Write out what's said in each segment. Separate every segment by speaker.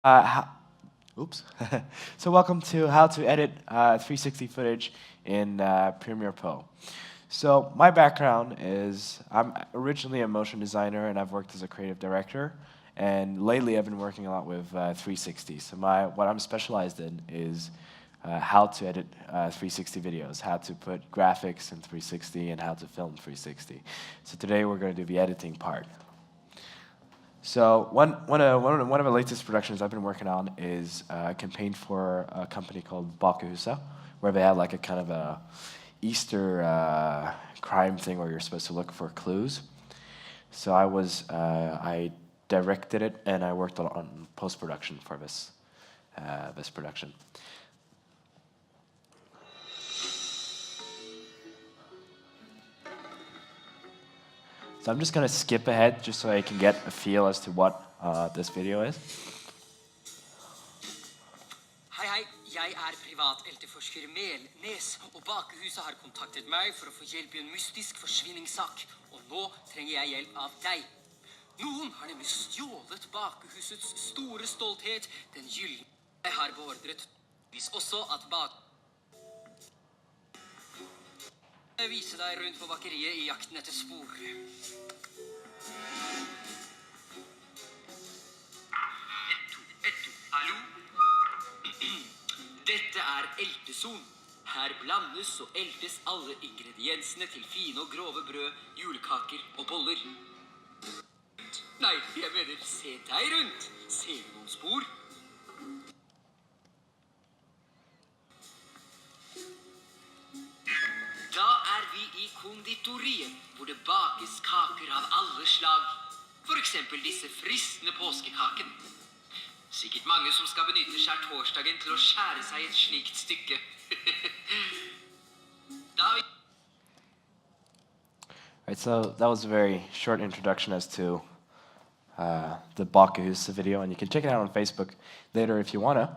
Speaker 1: Oops. So welcome to how to edit 360 footage in Premiere Pro. So my background is I'm originally a motion designer and I've worked as a creative director. And lately I've been working a lot with 360. So what I'm specialized in is how to edit 360 videos, how to put graphics in 360 and how to film 360. So today we're going to do the editing part. So one of the latest productions I've been working on is a campaign for a company called Bakehuset, where they had like a kind of a Easter crime thing where you're supposed to look for clues. So I directed it and I worked on post-production for this production. So I'm just going to skip ahead just so I can get a feel as to what this video is.
Speaker 2: Hei, jeg privatetterforsker Melnes, og Bakehuset har kontaktet meg for å få hjelp i en mystisk forsvinningssak, og nå trenger jeg hjelp av deg. Noen har nemlig stjålet Bakehusets store stolthet, den gyllene. Jeg har beordret også at vise deg rundt på bakeriet i jakten etter spor. Hallo? Dette elteson. Her blandes og eltes alle ingrediensene til fine og grove brød, julekaker og boller. Nei, jeg mener, se deg rundt. Ser du noen spor? Da vi i konditoriet, hvor det bakes kaker av alle slag. For eksempel disse fristende påskekaken. Sikkert mange som skal benytte skjærtorsdagen til å skjære seg et slikt stykke.
Speaker 1: Right, so that was a very short introduction as to the Bakehuset video, and you can check it out on Facebook later if you wanna.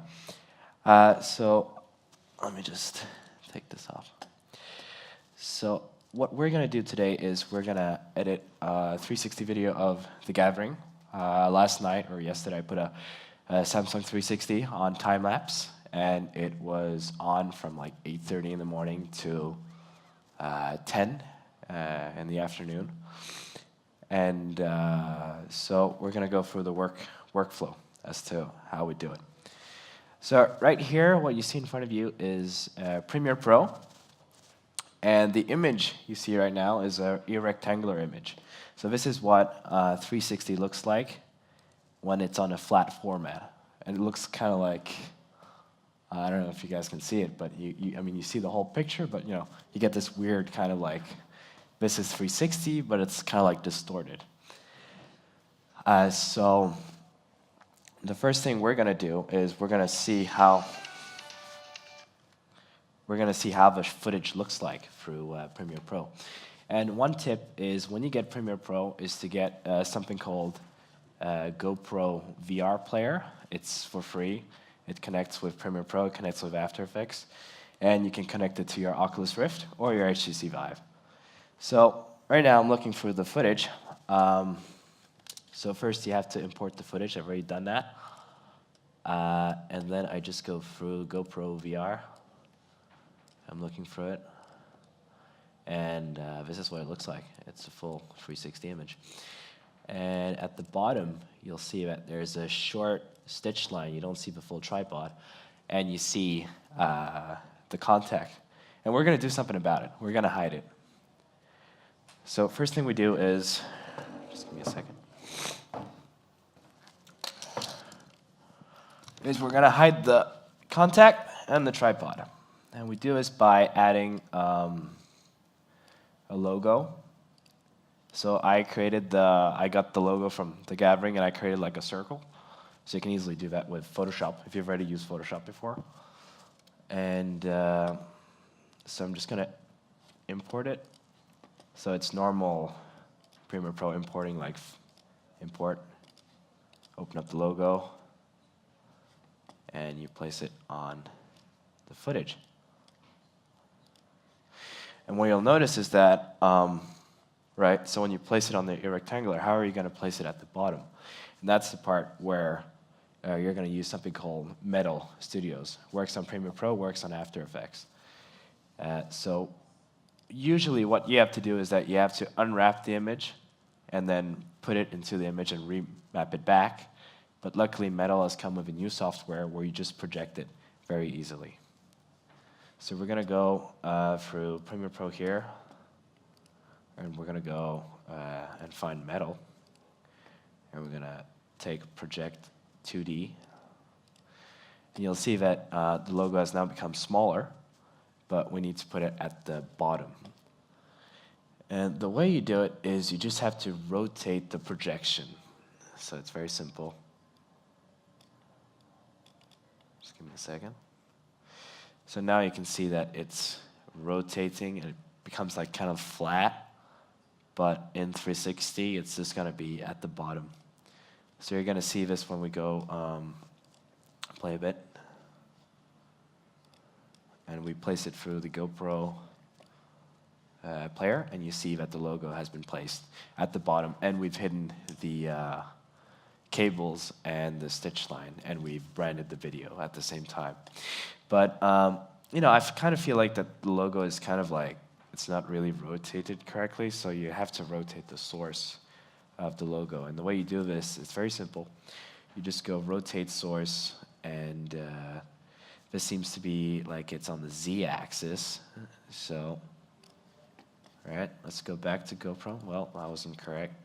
Speaker 1: So let me just take this off. So what we're going to do today is we're going to edit a 360 video of The Gathering. Last night or yesterday I put a Samsung 360 on time-lapse, and it was on from like 8:30 in the morning to 10 in the afternoon. And so we're going to go through the workflow as to how we do it. So right here, what you see in front of you is Premiere Pro. And the image you see right now is a rectangular image. So this is what 360 looks like when it's on a flat format. And it looks kind of like, I don't know if you guys can see it, but I mean, you see the whole picture, but you get this weird kind of like, this is 360, but it's kind of like distorted. So the first thing we're going to do is we're going to see how the footage looks like through Premiere Pro. And one tip is when you get Premiere Pro is to get something called GoPro VR player. It's for free. It connects with Premiere Pro, it connects with After Effects, and you can connect it to your Oculus Rift or your HTC Vive. So right now I'm looking for the footage. So first you have to import the footage. I've already done that. And then I just go through GoPro VR. I'm looking for it, and this is what it looks like. It's a full 360 image. And at the bottom, you'll see that there's a short stitch line. You don't see the full tripod, and you see the contact. And we're going to do something about it. We're going to hide it. So first thing we do is, just give me a second, is we're going to hide the contact and the tripod. And we do this by adding a logo. So I got the logo from The Gathering, and I created like a circle. So you can easily do that with Photoshop, if you've already used Photoshop before. And so I'm just going to import it. So it's normal Premiere Pro importing, like import, open up the logo, and you place it on the footage. And what you'll notice is that, right, so when you place it on the rectangular, how are you going to place it at the bottom? And that's the part where you're going to use something called Metal Studios. Works on Premiere Pro, works on After Effects. So usually what you have to do is that you have to unwrap the image and then put it into the image and remap it back. But luckily, Metal has come with a new software where you just project it very easily. So we're going to go through Premiere Pro here, and we're going to go and find Metal. And we're going to take Project 2D. And you'll see that the logo has now become smaller, but we need to put it at the bottom. And the way you do it is you just have to rotate the projection. So it's very simple. Just give me a second. So now you can see that it's rotating and it becomes like kind of flat, but in 360 it's just going to be at the bottom. So you're going to see this when we go play a bit. And we place it through the GoPro player, and you see that the logo has been placed at the bottom, and we've hidden the cables and the stitch line, and we've branded the video at the same time. But you know, I kind of feel like that the logo is kind of like, it's not really rotated correctly, so you have to rotate the source of the logo. And the way you do this, it's very simple. You just go rotate source, and this seems to be like it's on the Z-axis. So, all right, let's go back to GoPro. Well, that wasn't correct.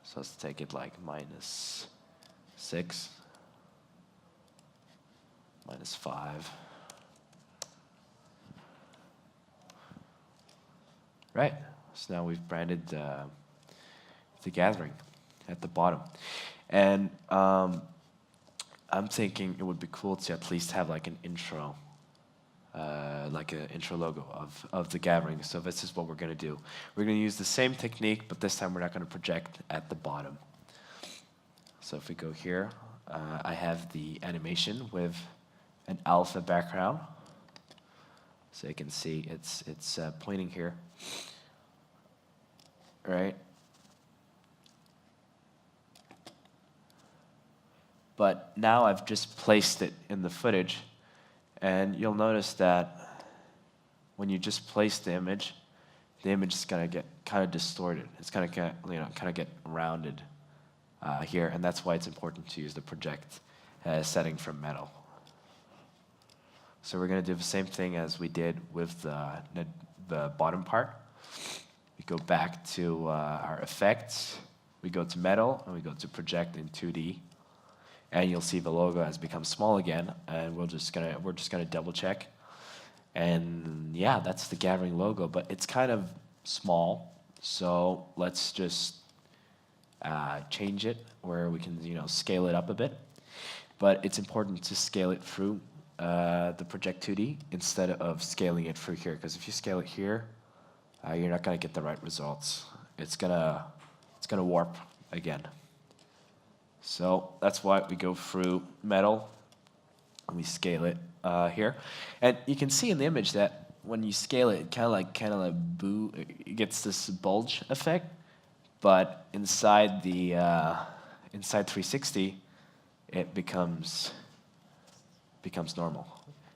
Speaker 1: So let's take it like -6, -5. Right, so now we've branded the gathering at the bottom. And I'm thinking it would be cool to at least have like an intro, like an intro logo of the gathering. So this is what we're going to do. We're going to use the same technique, but this time we're not going to project at the bottom. So if we go here, I have the animation with an alpha background. So you can see it's pointing here, right? But now I've just placed it in the footage, and you'll notice that when you just place the image is going to get kind of distorted. It's going to get, kind of get rounded here, and that's why it's important to use the project setting from Metal. So we're going to do the same thing as we did with the bottom part. We go back to our effects, we go to Metal, and we go to project in 2D. And you'll see the logo has become small again, and we're just gonna double check. And yeah, that's the gathering logo, but it's kind of small. So let's just change it where we can scale it up a bit. But it's important to scale it through the Project 2D instead of scaling it through here, because if you scale it here, you're not gonna get the right results. It's gonna warp again. So that's why we go through Metal, and we scale it here. And you can see in the image that when you scale it, it kind of like it gets this bulge effect. But inside the inside 360, it becomes normal.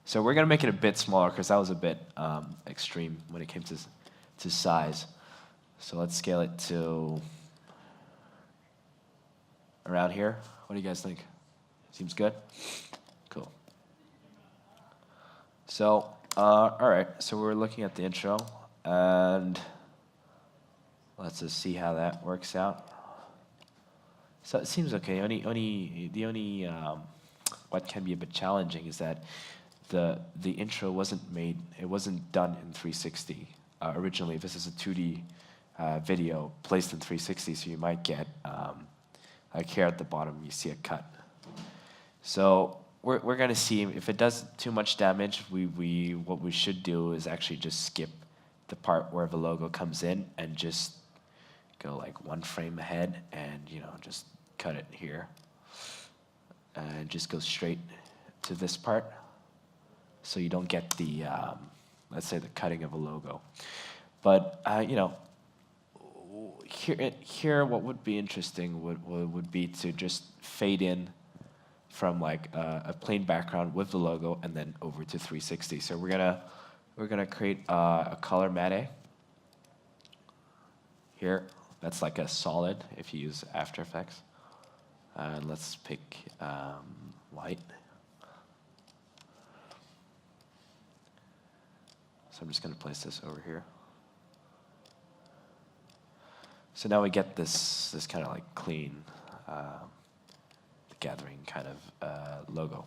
Speaker 1: So we're gonna make it a bit smaller because that was a bit extreme when it came to size. So let's scale it to around here. What do you guys think? Seems good? Cool. So, all right, so we're looking at the intro, and let's just see how that works out. So it seems okay. The only what can be a bit challenging is that the intro wasn't done in 360. Originally, this is a 2D video placed in 360, so you might get like here at the bottom, you see a cut. So we're going to see if it does too much damage. What we should do is actually just skip the part where the logo comes in and just go like 1 frame ahead, and just cut it here, and just go straight to this part, so you don't get the let's say the cutting of a logo. But here, what would be interesting would be to just fade in from like a plain background with the logo and then over to 360. So we're gonna create a color matte here. That's like a solid if you use After Effects. Let's pick white. So I'm just going to place this over here. So now we get this kind of like clean gathering kind of logo.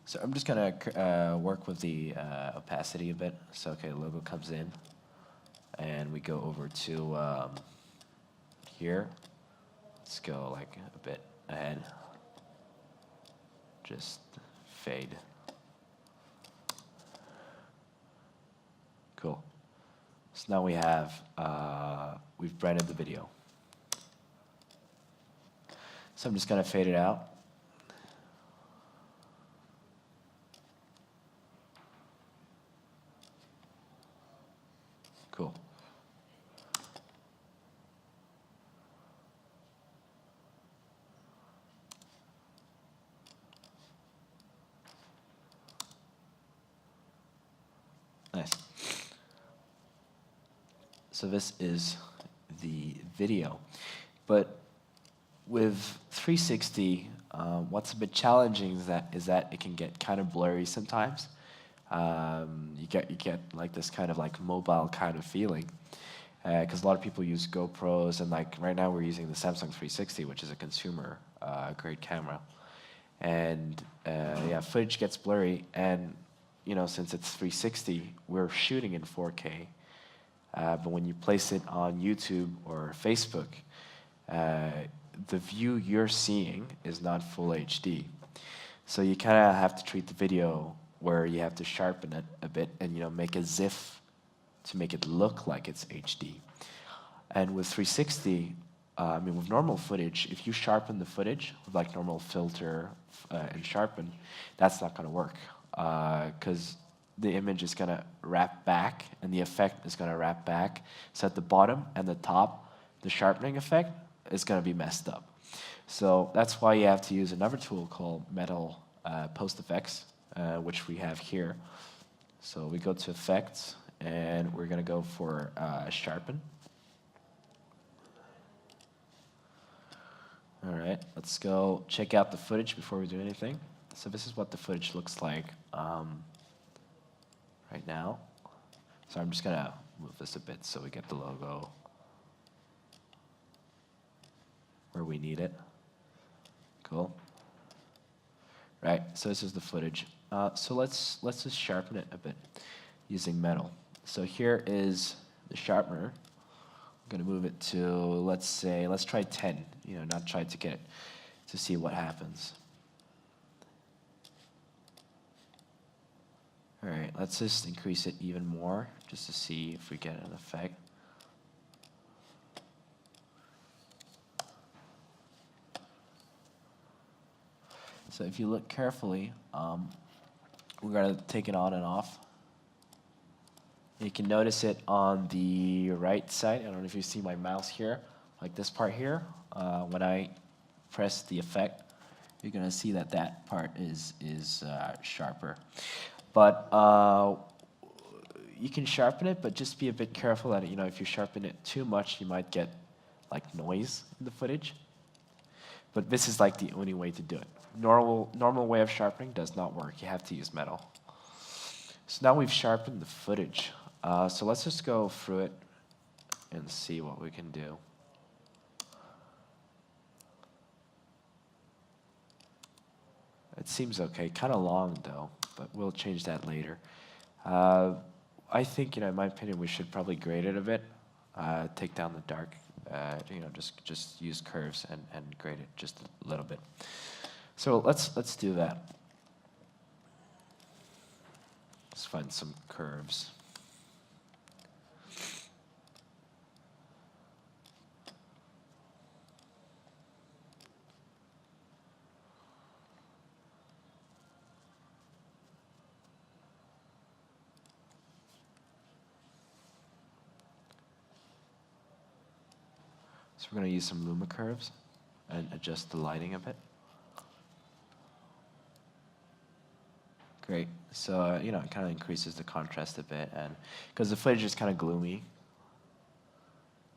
Speaker 1: So I'm just going to work with the opacity a bit. So okay, the logo comes in, and we go over to here. Let's go like a bit ahead. Just fade. Cool. So now we have, we've branded the video. So I'm just going to fade it out. Cool. Nice. So this is the video. But with 360, what's a bit challenging is that it can get kind of blurry sometimes. You get like this kind of like mobile kind of feeling. Because a lot of people use GoPros, and like right now we're using the Samsung 360, which is a consumer grade camera. And yeah, footage gets blurry, and you know, since it's 360, we're shooting in 4K. But when you place it on YouTube or Facebook, the view you're seeing is not full HD. So you kind of have to treat the video where you have to sharpen it a bit and, you know, make a ZIF to make it look like it's HD. And with 360, I mean, with normal footage, if you sharpen the footage with like normal filter and sharpen, that's not going to work. Because the image is going to wrap back and the effect is going to wrap back. So at the bottom and the top, the sharpening effect is going to be messed up. So that's why you have to use another tool called Metal Post Effects, which we have here. So we go to Effects, and we're going to go for Sharpen. All right, let's go check out the footage before we do anything. So this is what the footage looks like right now. So I'm just going to move this a bit so we get the logo where we need it. Cool. Right, so this is the footage. So let's just sharpen it a bit using metal. So here is the sharpener. I'm going to move it to, let's try 10, you know, not try to get it to see what happens. All right, let's just increase it even more just to see if we get an effect. So if you look carefully, we're going to take it on and off. You can notice it on the right side. I don't know if you see my mouse here, like this part here. When I press the effect, you're going to see that that part is sharper. But you can sharpen it, but just be a bit careful that, you know, if you sharpen it too much, you might get like noise in the footage. But this is like the only way to do it. Normal way of sharpening does not work. You have to use metal. So now we've sharpened the footage. So let's just go through it and see what we can do. It seems okay. Kind of long though, but we'll change that later. I think, you know, in my opinion, we should probably grade it a bit. Take down the dark. You know, just use curves and grade it just a little bit. So let's do that. Let's find some curves. So we're going to use some luma curves and adjust the lighting a bit. Great. So, you know, it kind of increases the contrast a bit, and because the footage is kind of gloomy.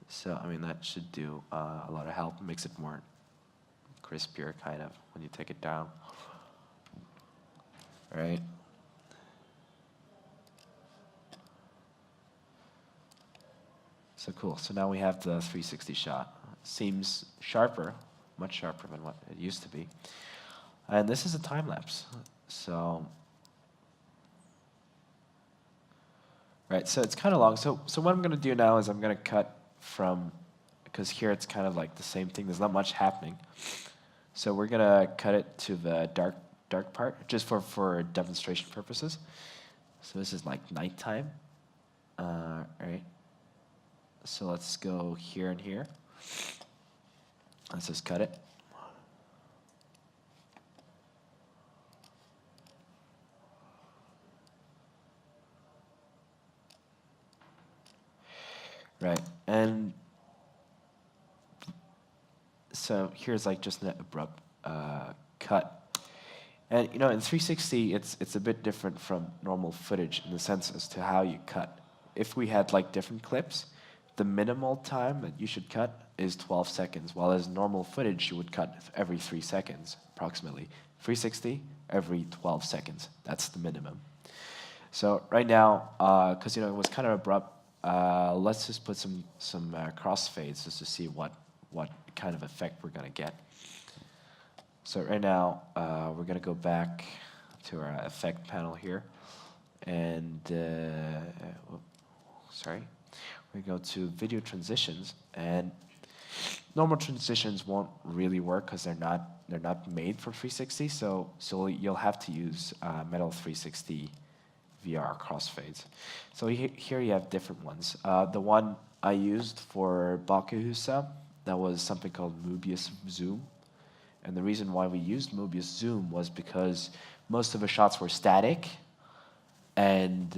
Speaker 1: So, I mean, that should do a lot of help. It makes it more crispier, kind of, when you take it down. Right? So cool. So now we have the 360 shot. Seems sharper, much sharper than what it used to be. And this is a time lapse. So, right, so it's kind of long. So what I'm going to do now is I'm going to cut from, because here it's kind of like the same thing. There's not much happening. So we're going to cut it to the dark part, just for demonstration purposes. So this is like nighttime. Right. So let's go here and here. Let's just cut it. Right, and so here's like just an abrupt cut. And you know, in 360, it's a bit different from normal footage in the sense as to how you cut. If we had like different clips, the minimal time that you should cut is 12 seconds, while as normal footage you would cut every 3 seconds, approximately. 360, every 12 seconds. That's the minimum. So right now, because you know it was kind of abrupt, let's just put some crossfades just to see what kind of effect we're gonna get. So right now, we're gonna go back to our effect panel here, and sorry, we go to video transitions, and normal transitions won't really work because they're not made for 360. So you'll have to use Metal 360 VR crossfades. So here you have different ones. The one I used for Bakkehuset, that was something called Mobius Zoom. And the reason why we used Mobius Zoom was because most of the shots were static, and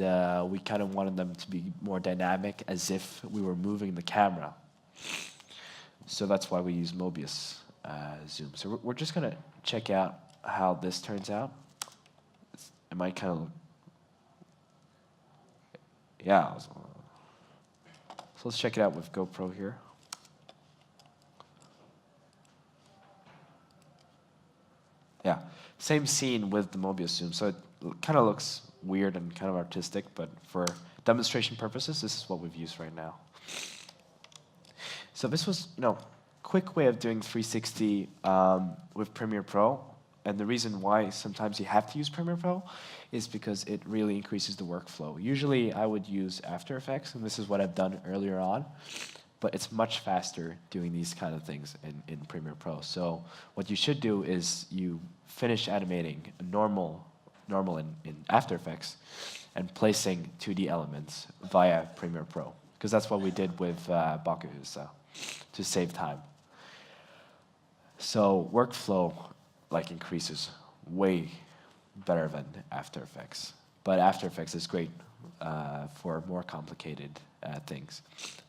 Speaker 1: we kind of wanted them to be more dynamic, as if we were moving the camera. So that's why we use Mobius Zoom. So we're just gonna check out how this turns out. It might kind of look, yeah. So let's check it out with GoPro here. Yeah, same scene with the Mobius Zoom. So it kind of looks weird and kind of artistic, but for demonstration purposes, this is what we've used right now. So this was, you know, quick way of doing 360 with Premiere Pro. And the reason why sometimes you have to use Premiere Pro is because it really increases the workflow. Usually I would use After Effects, and this is what I've done earlier on, but it's much faster doing these kind of things in Premiere Pro. So what you should do is you finish animating normal in After Effects and placing 2D elements via Premiere Pro, because that's what we did with Bakkehuset to save time. So workflow like increases way better than After Effects. But After Effects is great for more complicated things,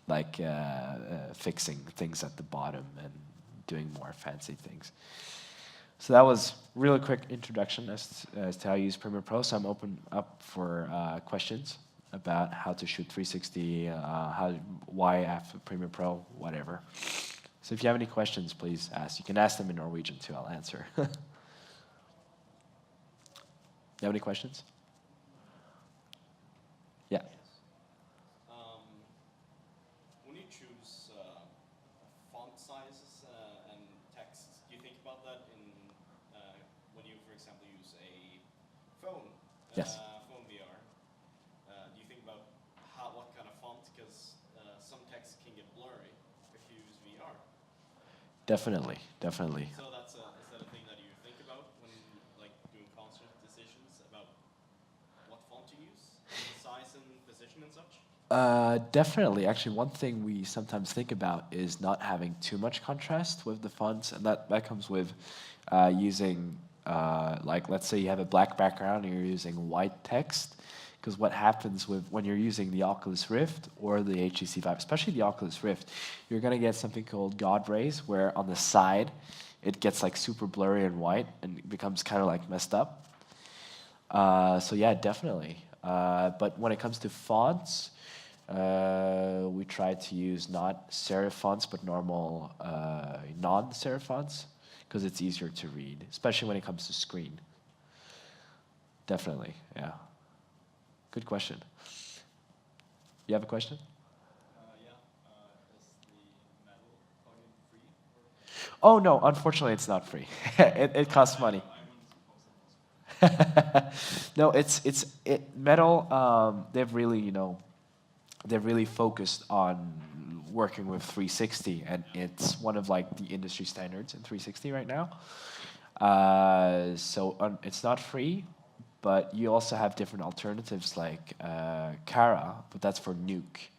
Speaker 1: like fixing things at the bottom and doing more fancy things. So that was really quick introduction as to how you use Premiere Pro. So I'm open up for questions about how to shoot 360, why after Premiere Pro, whatever. So if you have any questions, please ask. You can ask them in Norwegian too, I'll answer. You have any questions? Yeah.
Speaker 3: When you choose font sizes and text, do you think about that when you, for example, use a phone?
Speaker 1: Yes.
Speaker 3: Phone VR. Do you think about what kind of font? Because some text can get blurry if you use VR.
Speaker 1: Definitely, definitely.
Speaker 3: So is that a thing that you think about when like doing concert decisions about what font to use, size and position and such?
Speaker 1: Definitely. Actually, one thing we sometimes think about is not having too much contrast with the fonts, and that comes with using, like, let's say you have a black background and you're using white text, Because what happens when you're using the Oculus Rift or the HTC Vive, especially the Oculus Rift, you're going to get something called God rays, where on the side it gets like super blurry and white and it becomes kind of like messed up. So yeah, definitely. But when it comes to fonts, we try to use not serif fonts, but normal non-serif fonts, because it's easier to read, especially when it comes to screen. Definitely, yeah. Good question. You have a question?
Speaker 3: Yeah. Is the metal plugin free?
Speaker 1: Oh no, unfortunately it's not free. It costs money.
Speaker 3: I wouldn't suppose it was free.
Speaker 1: No, Metal. They've really focused on working with 360, and it's one of like the industry standards in 360 right now. It's not free, but you also have different alternatives like Kara, but that's for Nuke.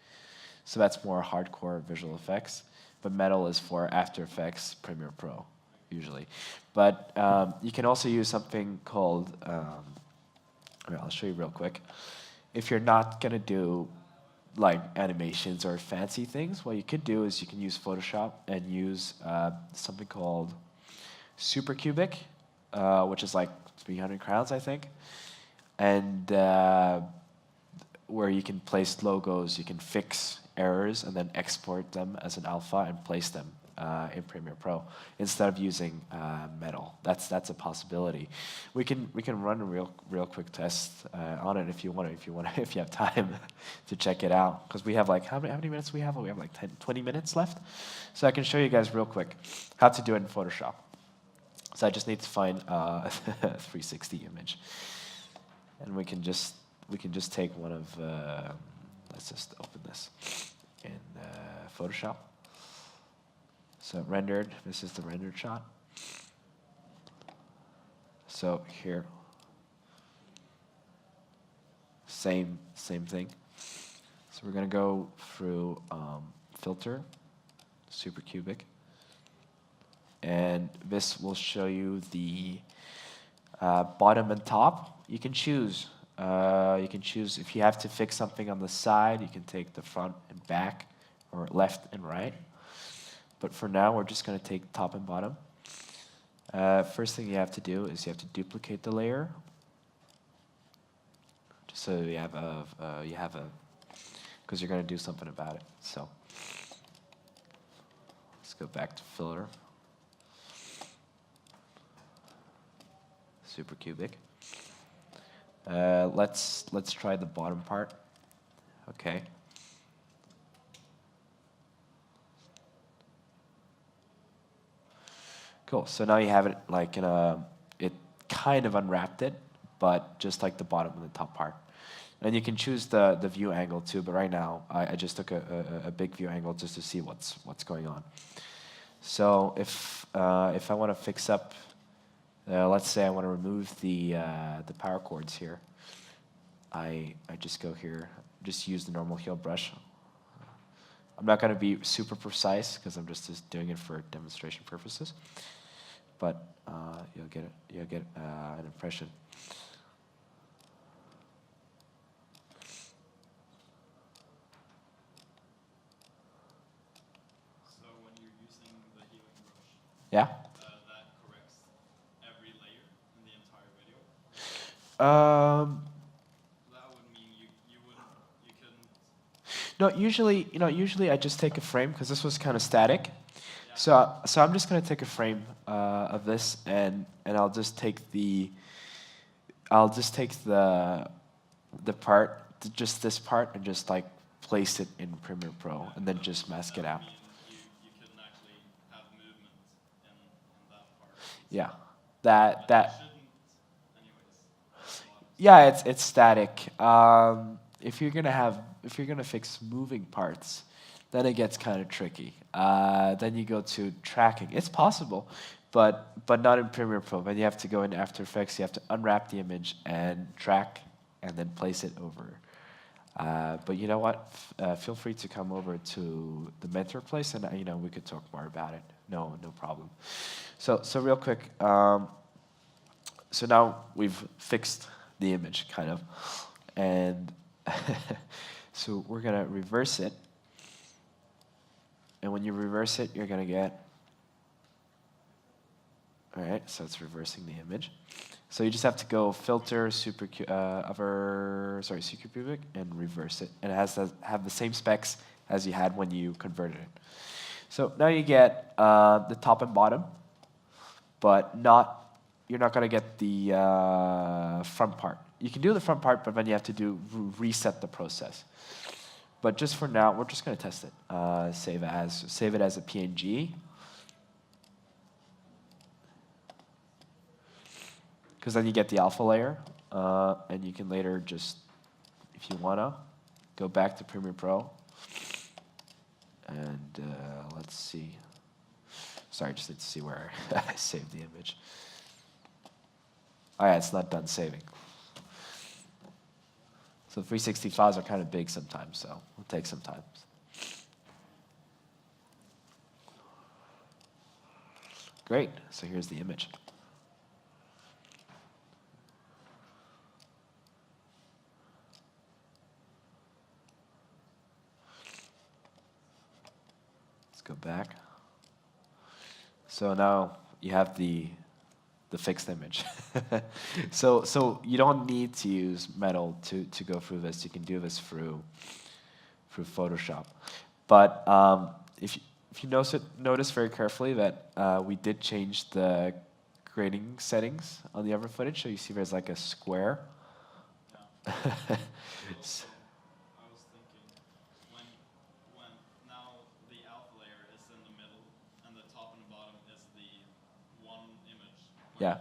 Speaker 1: So that's more hardcore visual effects. But Metal is for After Effects, Premiere Pro, usually. But you can also use something called, I'll show you real quick. If you're not going to do like animations or fancy things, what you could do is you can use Photoshop and use something called Supercubic, which is like 300 crowns, I think. And where you can place logos, you can fix errors and then export them as an alpha and place them in Premiere Pro instead of using Metal. That's a possibility. We can run a real quick test on it if you have time to check it out, because we have like how many minutes we have? We have like 20 minutes left, so I can show you guys real quick how to do it in Photoshop. So I just need to find a 360 image, and we can just take one of. Let's just open this in Photoshop. So rendered. This is the rendered shot. So here, same thing. So we're gonna go through filter, Supercubic, and this will show you the bottom and top. You can choose. If you have to fix something on the side, you can take the front and back, or left and right. But for now, we're just going to take top and bottom. First thing you have to do is you have to duplicate the layer, just so you have because you're going to do something about it. So let's go back to filter, Supercubic. Let's try the bottom part. Okay. Cool. So now you have it like it kind of unwrapped it, but just like the bottom and the top part. And you can choose the view angle too, but right now I just took a big view angle just to see what's going on. So if I want to fix up, let's say I want to remove the power cords here, I just go here, just use the normal heel brush. I'm not going to be super precise because I'm just doing it for demonstration purposes, but you'll get an impression.
Speaker 3: So when you're using the healing brush,
Speaker 1: Yeah.
Speaker 3: that corrects every layer in the entire video. That would mean you couldn't.
Speaker 1: No, usually I just take a frame because this was kind of static.
Speaker 3: Yeah.
Speaker 1: So I'm just gonna take a frame of this, and I'll just take the part, just this part, and just like place it in Premiere Pro, and then just mask it out.
Speaker 3: That would mean you couldn't actually have movement in that part.
Speaker 1: Yeah,
Speaker 3: But
Speaker 1: that.
Speaker 3: you shouldn't, anyways.
Speaker 1: Yeah, it's static. If you're gonna fix moving parts, then it gets kind of tricky. Then you go to tracking. It's possible, but not in Premiere Pro. But you have to go into After Effects. You have to unwrap the image and track, and then place it over. But you know what? Feel free to come over to the mentor place, and we could talk more about it. No problem. So real quick. So now we've fixed the image, kind of. And so we're going to reverse it. And when you reverse it, you're going to get, all right, so it's reversing the image. So you just have to go filter, supercubic, and reverse it. And it has to have the same specs as you had when you converted it. So now you get the top and bottom, but you're not going to get the front part. You can do the front part, but then you have to reset the process. But just for now, we're just going to test it. Save it as a PNG. Because then you get the alpha layer, and you can later just, if you want to, go back to Premiere Pro. And let's see. Sorry, I just need to see where I saved the image. Oh yeah, it's not done saving. So 360 files are kind of big sometimes, so it'll take some time. Great, so here's the image. Go back. So now you have the fixed image. so you don't need to use Metal to go through this. You can do this through Photoshop. But if you notice very carefully that we did change the grading settings on the other footage. So you see there's like a square.
Speaker 3: Yeah.
Speaker 1: Yeah.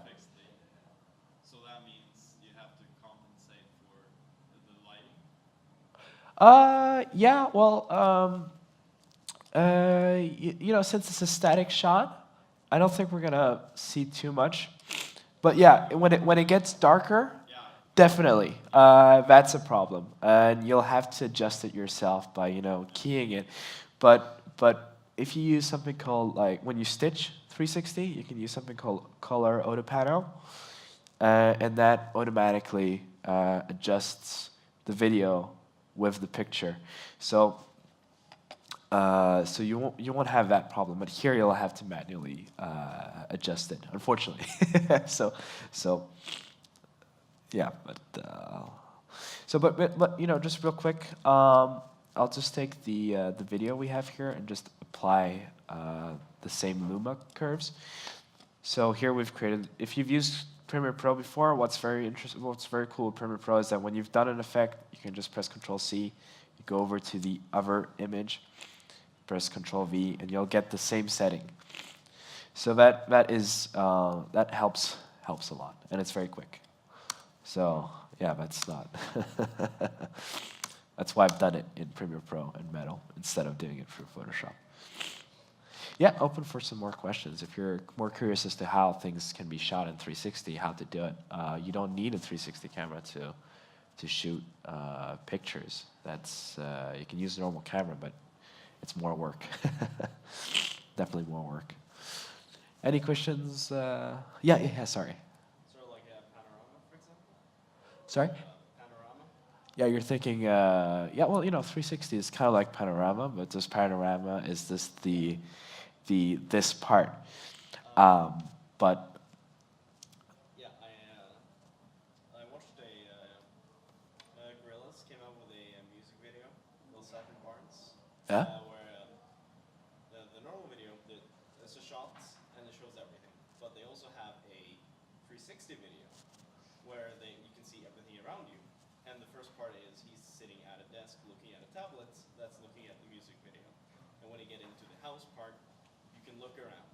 Speaker 3: So that means you have to compensate for the lighting?
Speaker 1: Yeah, well, since it's a static shot, I don't think we're going to see too much. But yeah, when it gets darker, yeah, definitely, that's a problem. And you'll have to adjust it yourself by, keying it. But if you use something called, like, when you stitch 360, you can use something called Color Auto Panel, and that automatically adjusts the video with the picture. So you won't have that problem, but here you'll have to manually adjust it, unfortunately. so yeah, but just real quick, I'll just take the video we have here and just apply the same Luma curves. So here we've created, if you've used Premiere Pro before, what's very cool with Premiere Pro is that when you've done an effect, you can just press Control-C, you go over to the other image, press Control-V, and you'll get the same setting. So that helps a lot, and it's very quick. So yeah, that's why I've done it in Premiere Pro and Metal instead of doing it through Photoshop. Yeah, open for some more questions. If you're more curious as to how things can be shot in 360, how to do it, you don't need a 360 camera to shoot pictures. You can use a normal camera, but it's more work. Definitely more work. Any questions? Yeah, sorry.
Speaker 3: Sort of like a panorama, for example?
Speaker 1: Sorry?
Speaker 3: Panorama?
Speaker 1: Yeah, you're thinking, 360 is kind of like panorama, but this panorama is this part. But
Speaker 3: yeah, I watched Gorillaz came out with a music video, Will Satin Barnes.
Speaker 1: yeah.
Speaker 3: Where the normal video, there's a shot and it shows everything, but they also have a 360 video where you can see everything around you. And the first part is he's sitting at a desk looking at a tablet that's looking at the music video. And when you get into the house part, you can look around.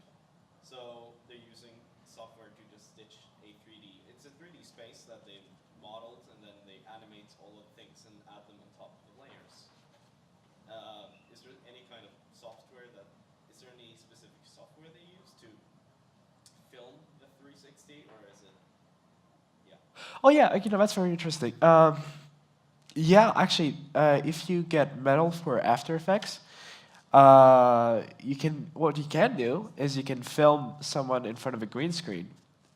Speaker 3: So they're using software to just stitch a 3D. It's a 3D space that they've modeled, and then they animate all of the things and add them on top of the layers. Is there any kind of software is there any specific software they use to film the 360, or is it, yeah?
Speaker 1: Oh yeah, that's very interesting. Yeah, actually, if you get Metal for After Effects, what you can do is you can film someone in front of a green screen,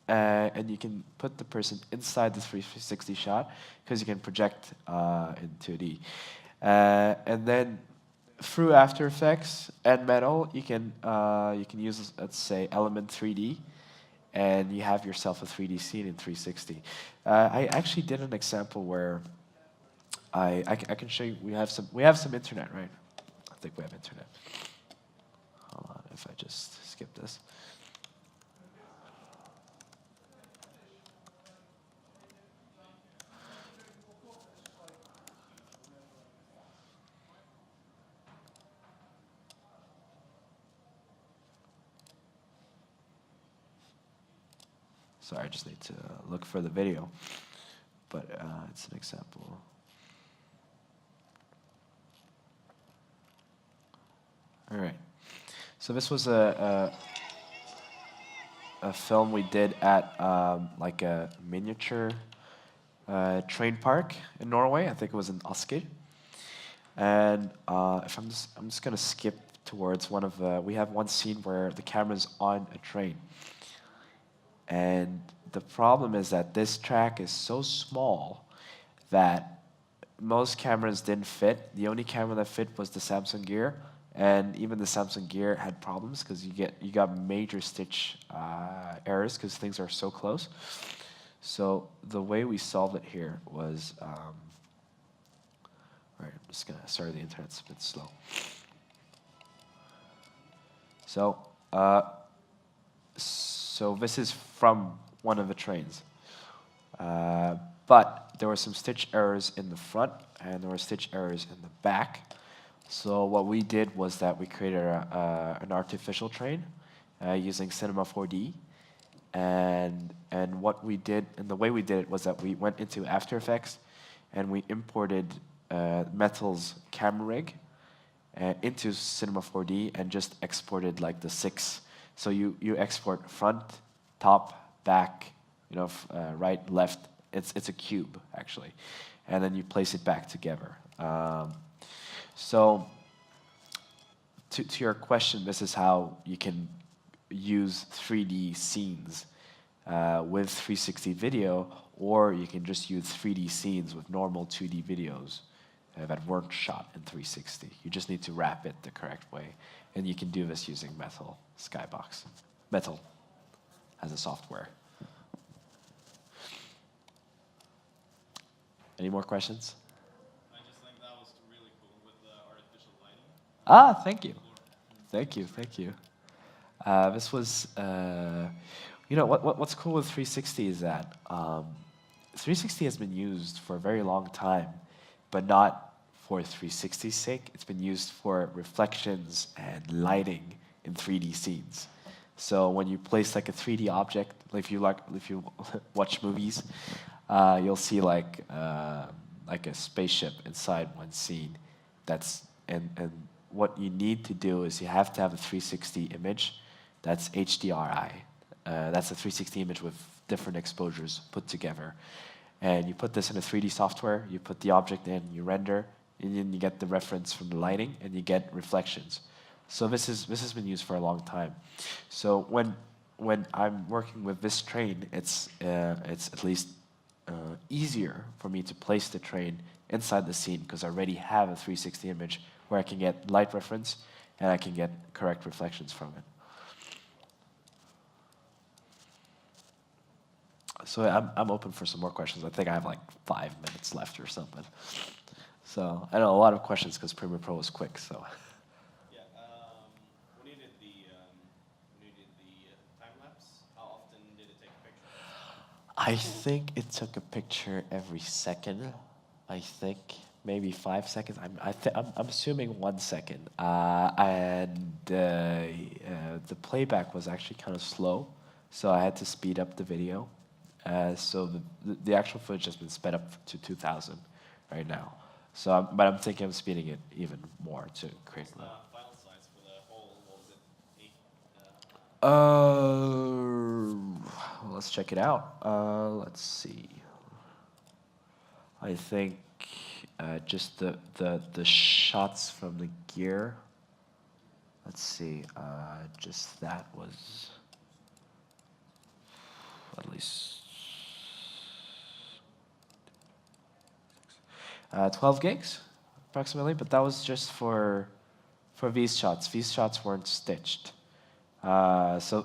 Speaker 1: and you can put the person inside the 360 shot because you can project in 2D. And then through After Effects and Metal, you can use, let's say, Element 3D, and you have yourself a 3D scene in 360. I actually did an example where I can show you. We have some internet, right? I think we have internet. Hold on, if I just skip this. Sorry, I just need to look for the video, but it's an example. All right. So this was a film we did at like a miniature train park in Norway. I think it was in Asker. And if I'm just gonna skip towards one of the. We have one scene where the camera's on a train. And the problem is that this track is so small that most cameras didn't fit. The only camera that fit was the Samsung Gear, and even the Samsung Gear had problems because you got major stitch errors because things are so close. So the way we solved it here was, all right, I'm just gonna. Sorry, the internet's a bit slow. So this is from one of the trains. But there were some stitch errors in the front, and there were stitch errors in the back. So what we did was that we created an artificial train using Cinema 4D. And what we did, and the way we did it was that we went into After Effects, and we imported Metal's camera rig into Cinema 4D and just exported like the 6. So you export front, top, back, right, left. It's a cube actually, and then you place it back together. So to your question, this is how you can use 3D scenes with 360 video, or you can just use 3D scenes with normal 2D videos that weren't shot in 360. You just need to wrap it the correct way, and you can do this using Metal Skybox. Metal as a software. Any more questions?
Speaker 3: I just think that was really cool with the artificial lighting.
Speaker 1: Thank you. Thank you, thank you. This was, what's cool with 360 is that 360 has been used for a very long time, but not for 360's sake. It's been used for reflections and lighting in 3D scenes. So when you place like a 3D object, if you watch movies, you'll see like a spaceship inside one scene. And what you need to do is you have to have a 360 image that's HDRI. That's a 360 image with different exposures put together. And you put this in a 3D software, you put the object in, you render, and then you get the reference from the lighting, and you get reflections. So this has been used for a long time. So when I'm working with this train, it's at least easier for me to place the train inside the scene because I already have a 360 image where I can get light reference and I can get correct reflections from it. So I'm open for some more questions. I think I have like 5 minutes left or something. So I know a lot of questions because Premiere Pro is quick. So.
Speaker 3: Yeah. When you did the time lapse, how often did it take a picture?
Speaker 1: I think it took a picture every second. I think maybe 5 seconds. I'm assuming 1 second. And the playback was actually kind of slow, so I had to speed up the video. So the actual footage has been sped up to 2,000 right now. So, but I'm thinking of speeding it even more to create.
Speaker 3: What's the file size for the whole? What was it? 8.
Speaker 1: Let's check it out. Let's see. I think just the shots from the gear. Let's see. Just that was. at least 12 gigs, approximately, but that was just for these shots. These shots weren't stitched. So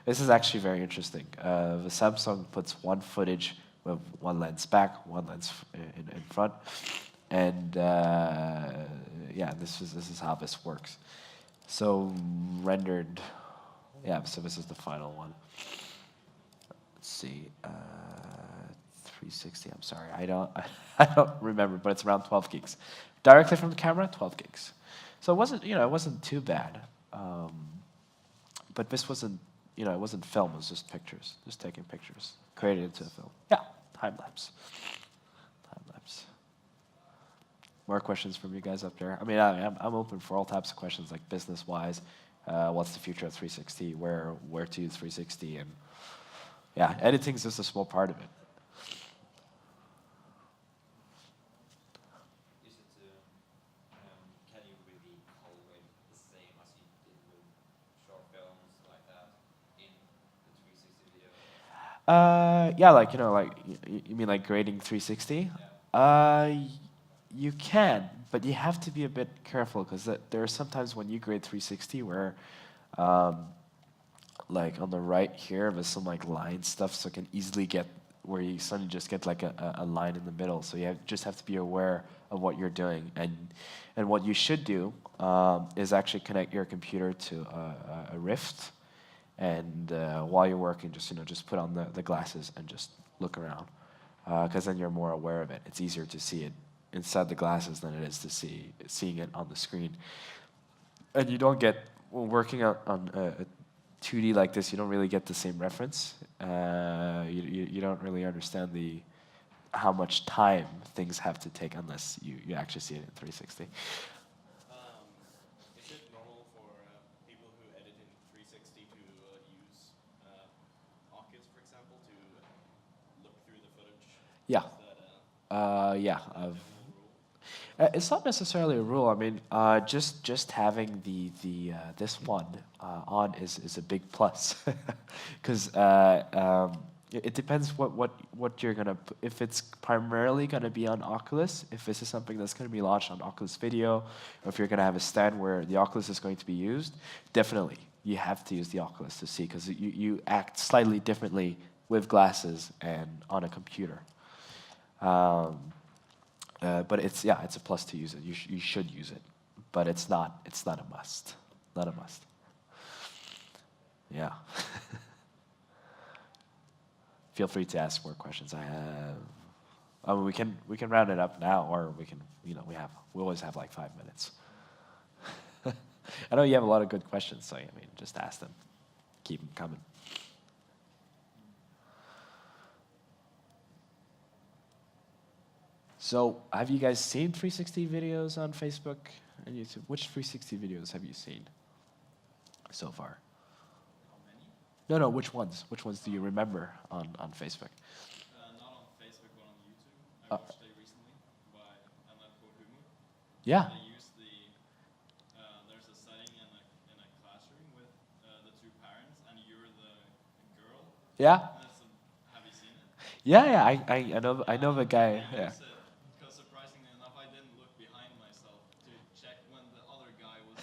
Speaker 1: this is actually very interesting. The Samsung puts one footage with one lens back, one lens in front, and yeah, this is how this works. So rendered, yeah. So this is the final one. Let's see, 360. I'm sorry, I don't I don't remember, but it's around 12 gigs, directly from the camera, 12 gigs. So it wasn't, it wasn't too bad. But this wasn't, it wasn't film. It was just pictures, just taking pictures, created into a film. Yeah, time lapse. Time lapse. More questions from you guys up there? I mean, I'm open for all types of questions, like business-wise. What's the future of 360? Where to use 360? And yeah, editing's just a small part of it.
Speaker 4: Can you really colorate the same as you did with short films like that in the 360 video?
Speaker 1: Yeah, like, like, you mean like grading 360?
Speaker 4: Yeah.
Speaker 1: You can, but you have to be a bit careful, because there are sometimes when you grade 360 where, like on the right here, there's some like line stuff, so it can easily get where you suddenly just get like a line in the middle. So you just have to be aware of what you're doing, and what you should do is actually connect your computer to a Rift, and while you're working, just put on the glasses and just look around, because then you're more aware of it. It's easier to see it inside the glasses than it is to seeing it on the screen. And you don't get, when working on a 2D like this, you don't really get the same reference. You don't really understand how much time things have to take unless you actually see it in 360.
Speaker 3: Is it normal for people who edit in 360 to use Oculus, for example, to look through the footage?
Speaker 1: Yeah.
Speaker 3: Is that
Speaker 1: Yeah.
Speaker 3: a general rule?
Speaker 1: It's not necessarily a rule. I mean, just having this one on is a big plus, because it depends what you're gonna. If it's primarily gonna be on Oculus, if this is something that's gonna be launched on Oculus Video, or if you're gonna have a stand where the Oculus is going to be used, definitely you have to use the Oculus to see, because you act slightly differently with glasses and on a computer. But it's a plus to use it. You should use it, but it's not a must. Not a must. Yeah. Feel free to ask more questions. I mean, we can round it up now, or we can, we always have like 5 minutes. I know you have a lot of good questions, so I mean, just ask them. Keep them coming. So, have you guys seen 360 videos on Facebook and YouTube? Which 360 videos have you seen so far?
Speaker 4: How many?
Speaker 1: No, which ones? Which ones do you remember on Facebook?
Speaker 4: Not on Facebook, but on YouTube. I watched a recently by Humor.
Speaker 1: Yeah.
Speaker 4: They use there's a setting in a classroom with the two parents, and you're the girl.
Speaker 1: Yeah.
Speaker 4: Have you seen it?
Speaker 1: Yeah. I know the guy.
Speaker 4: I
Speaker 1: Yeah.
Speaker 4: use it because surprisingly enough, I didn't look behind myself to check when the other guy was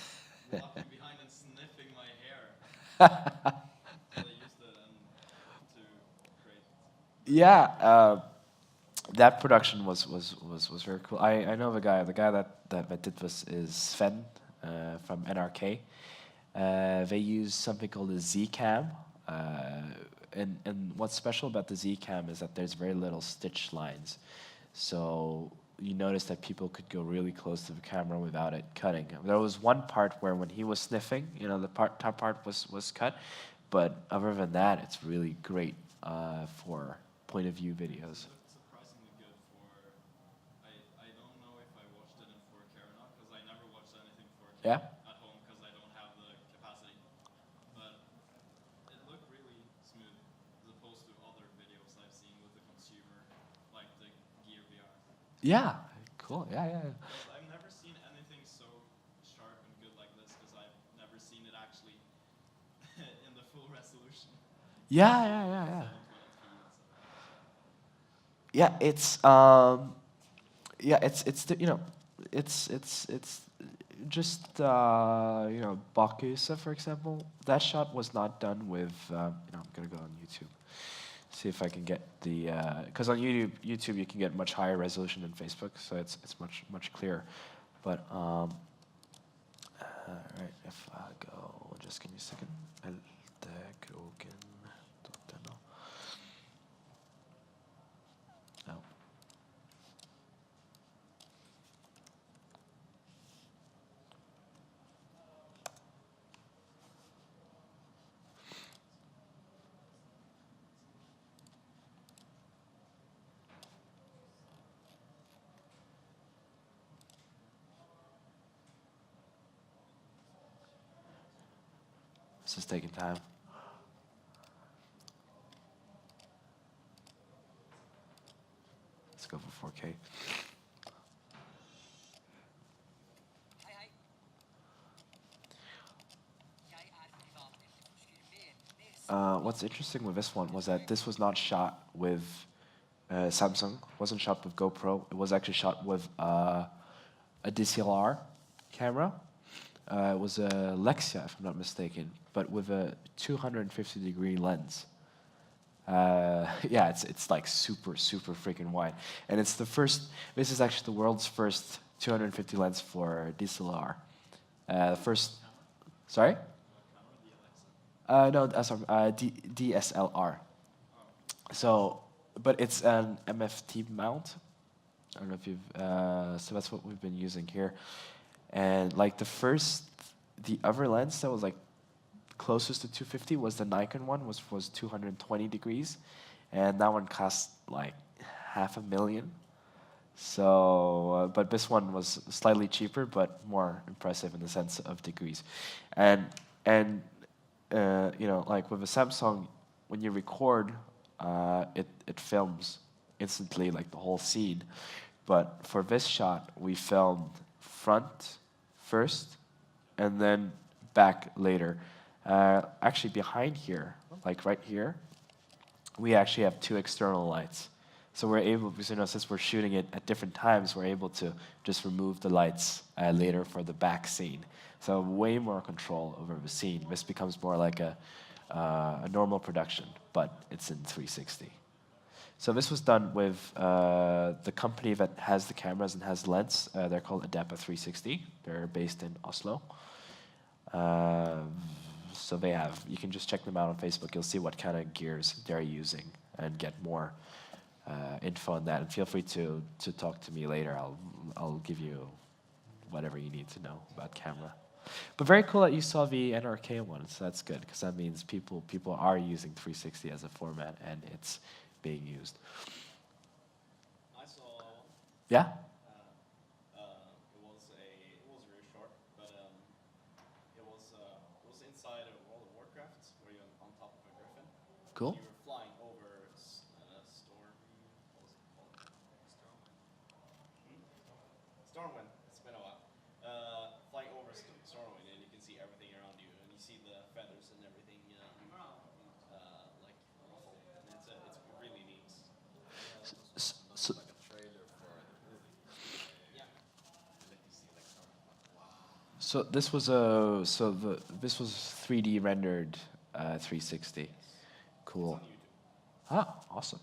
Speaker 4: walking behind and sniffing my hair. So they used it to create.
Speaker 1: Yeah. That production was very cool. I know the guy. The guy that did this is Sven from NRK. They use something called a Z-cam. And what's special about the Z-cam is that there's very little stitch lines. So you notice that people could go really close to the camera without it cutting. There was one part where when he was sniffing, the top part was cut. But other than that, it's really great for point of view videos.
Speaker 4: It's surprisingly good for. I don't know if I watched it in 4K or not, because I never watched anything 4K
Speaker 1: Yeah.
Speaker 4: at home because I don't have the capacity. But it looked really smooth as opposed to other videos I've seen with the consumer, like the Gear VR.
Speaker 1: Yeah. Cool. Yeah.
Speaker 4: Because I've never seen anything so sharp and good like this, because I've never seen it actually in the full resolution.
Speaker 1: Yeah.
Speaker 4: 720.
Speaker 1: Yeah, it's you know, it's just you know, Bacchus, for example. That shot was not done with you know, I'm gonna go on YouTube, see if I can get the because on YouTube you can get much higher resolution than Facebook, so it's much clearer. But right, if I go, just give me a second. Eltekroken.no. Oh. This is taking time. Let's go for 4K.
Speaker 2: Hei, hei. Jeg er privatetterforsker Melnes.
Speaker 1: What's interesting with this one was that this was not shot with Samsung. It wasn't shot with GoPro. It was actually shot with a DSLR camera. It was a Lexia, if I'm not mistaken, but with a 250-degree lens. Yeah, it's like super freaking wide, and it's the first. This is actually the world's first 250 lens for DSLR. First, sorry. No, sorry, DSLR. So, but it's an MFT mount. I don't know if you've. So that's what we've been using here, and like the other lens that was like closest to 250 was the Nikon one, was 220 degrees, and that one cost like $500,000. So, but this one was slightly cheaper, but more impressive in the sense of degrees, and you know, like with a Samsung, when you record, it films instantly, like the whole scene. But for this shot, we filmed front first, and then back later. Actually, behind here, like right here, we actually have 2 external lights. So we're able, because, you know, since we're shooting it at different times, we're able to just remove the lights later for the back scene. So way more control over the scene. This becomes more like a normal production, but it's in 360. So this was done with the company that has the cameras and has lens. They're called Adobe 360. They're based in Oslo. So they have, you can just check them out on Facebook. You'll see what kind of gears they're using and get more info on that. And feel free to talk to me later. I'll give you whatever you need to know about camera. But very cool that you saw the NRK one. So that's good, because that means people are using 360 as a format, and it's being used.
Speaker 3: I saw one.
Speaker 1: Yeah.
Speaker 3: It was very short, but it was inside of World of Warcraft, where you're on top of a griffin.
Speaker 1: Cool.
Speaker 3: You were flying over Storm. What was it called? Stormwind. It's been a while. Flying over Stormwind, and you can see everything around you, and you see the feathers and everything, like ruffle, and it's really neat.
Speaker 1: So,
Speaker 4: Like a trailer for the movie.
Speaker 3: Yeah.
Speaker 4: And then you see like some, wow.
Speaker 1: so this was 3D rendered 360. Cool. Ah, awesome.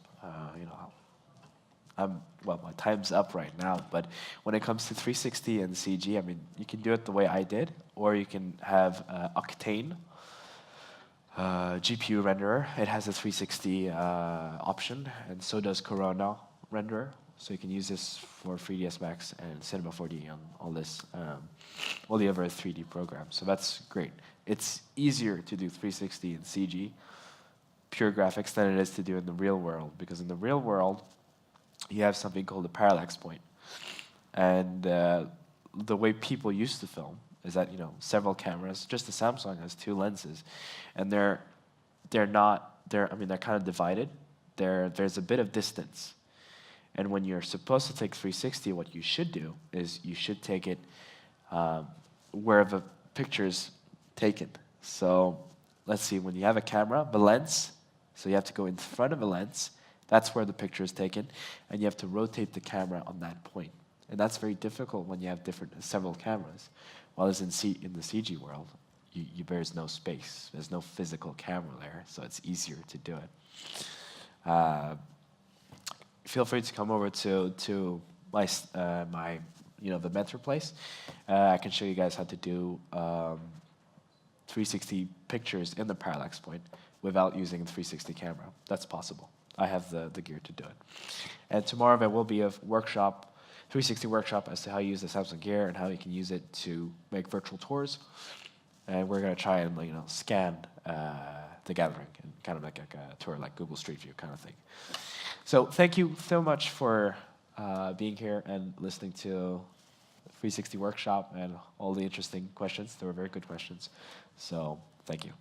Speaker 1: You know, well, my time's up right now, but when it comes to 360 and CG, I mean, you can do it the way I did, or you can have Octane GPU renderer. It has a 360 option, and so does Corona renderer. So you can use this for 3ds Max and Cinema 4D on all the other 3D programs. So that's great. It's easier to do 360 in CG, pure graphics, than it is to do in the real world, because in the real world, you have something called a parallax point. And the way people used to film is that, you know, several cameras, just the Samsung has 2 lenses, and they're kind of divided. There's a bit of distance. And when you're supposed to take 360, what you should do is you should take it where the picture's taken. So let's see, when you have a camera, the lens, so you have to go in front of the lens, That's where the picture is taken, and you have to rotate the camera on that point. And that's very difficult when you have several cameras. While in the CG world, there's no space. There's no physical camera there, so it's easier to do it. Feel free to come over to my the mentor place. I can show you guys how to do 360 pictures in the parallax point without using a 360 camera. That's possible. I have the gear to do it. And tomorrow there will be a workshop, 360 workshop, as to how you use the Samsung gear and how you can use it to make virtual tours. And we're going to try and scan the gathering and kind of like a tour, like Google Street View kind of thing. So thank you so much for being here and listening to 360 workshop and all the interesting questions. They were very good questions. So thank you.